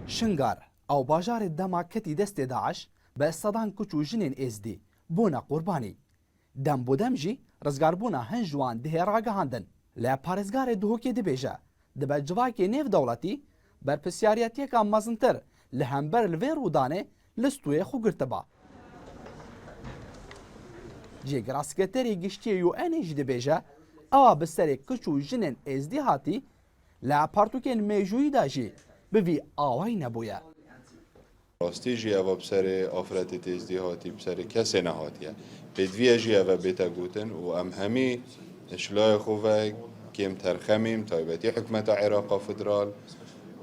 شنگار او باجار دما کتی دست داعش به صدان کچو جنین ازدی بونا قربانی دم بودم جی رزگار بونا هنجوان ده راگه هندن لی پارزگار دهوکی دی بیجا دبا جواکی نیف دولتی بر پسیاریتی که مزنتر لهمبر الوی رودانه لستوی خوگرتبا جیگر سکرتری گشتی یو انیج دی بیجا او بسری کچو جنین ازدی هاتی لی پارتوکین میجوی داجی بوی آوای نبویا راستی جی او بسر آفرت تزدی هاتی بسر کسی نهاتیه بدوی جی او بیتا گوتن و ام همی اشلای خوفه کم ترخمیم تایبتی حکمت عراق فدرال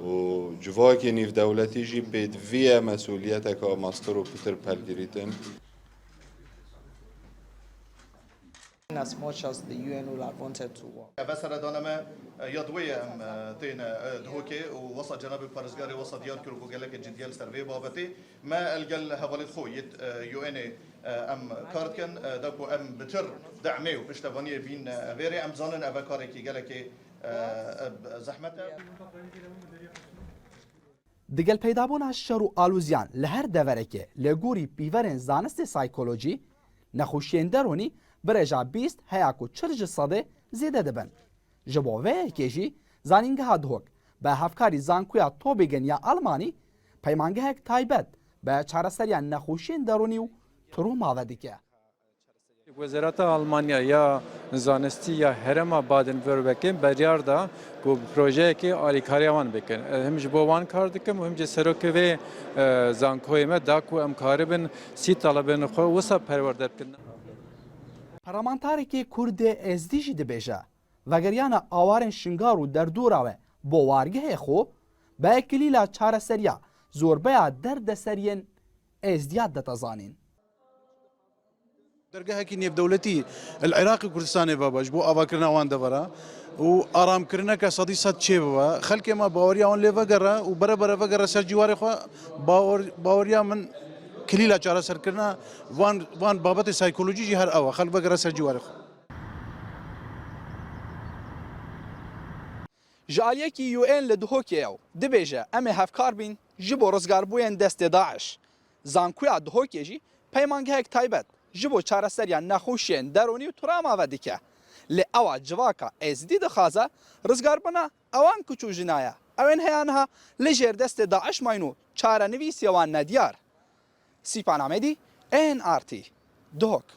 و جواکی نیف دولتی جی بدوی مسئولیت که ماستر و پتر پلگریتن as much as the UN will have wanted to work. بس ردانما يضوي تين دهوكي ووسط جناب البارزقاري وسط ديار كيلو قالك الجديال سربي بابتي ما الجل هفالت خويت يو ان ام كاردكن داكو ام بتر دعمي وبشتفانيه بين فيري ام زانن افكاري كي قالك زحمته دگل پیدابونا شر و آلوزیان لهر دورکه لگوری پیورن زانست سایکولوژی نخوشین درونی برجا 20 هیاکو چرج صده زیده دبن. جبوه کیجی زانینگه ها دهوک به هفکاری زانکویا توبیگن یا آلمانی پیمانگه هک تایبت به چارسریان نخوشین درونی و تروما ودیکه. وزارت آلمانیا یا زانستی یا هرما بادن وربکن بریار دا کو پروژه کی آلیکاریوان بکن هم جبوان کار دکم هم جسروک و زانکوی ما دا کو امکاربن سی طلبن خو وسا پرورده کن پارلمانتاری که کرد ازدیجی دبیجه وگریان آوارن شنگارو در دوراوه با وارگه خو به کلیلا چارسریا زوربه درد سرین ازدیاد دتزانین. درجه هكي نيب دولتي العراقي كردستاني باباش بو افاكرنا وان دفرا و ارام كرنا كصديصات شيبا خلك ما باوريا اون ليفغرا و برا فغرا سرجواري خو باوريا من كليلا چارا سر كرنا وان بابت سايكولوجي جي هر اوا خلك فغرا سرجواري خو جاليه کی یو ان لدهوکیو دبیجه ام هفکار بین جبو رزگار بوین دست داعش زانکویا دهوکی جی پیمانگه هک تایبت جبو چارەسەریان نەخۆشیên دەرونی و توراماوە دیکە لێ ئەوە جواکە ئێزدی دەخوازە ڕزگاربوونا ئەوان کچ و ژنایە ئەوێن هەیانها لە ژێر دەستێ داعش ماین و چارەنویسیەوان نەدیار سیپان ئامێدی NRT دهۆک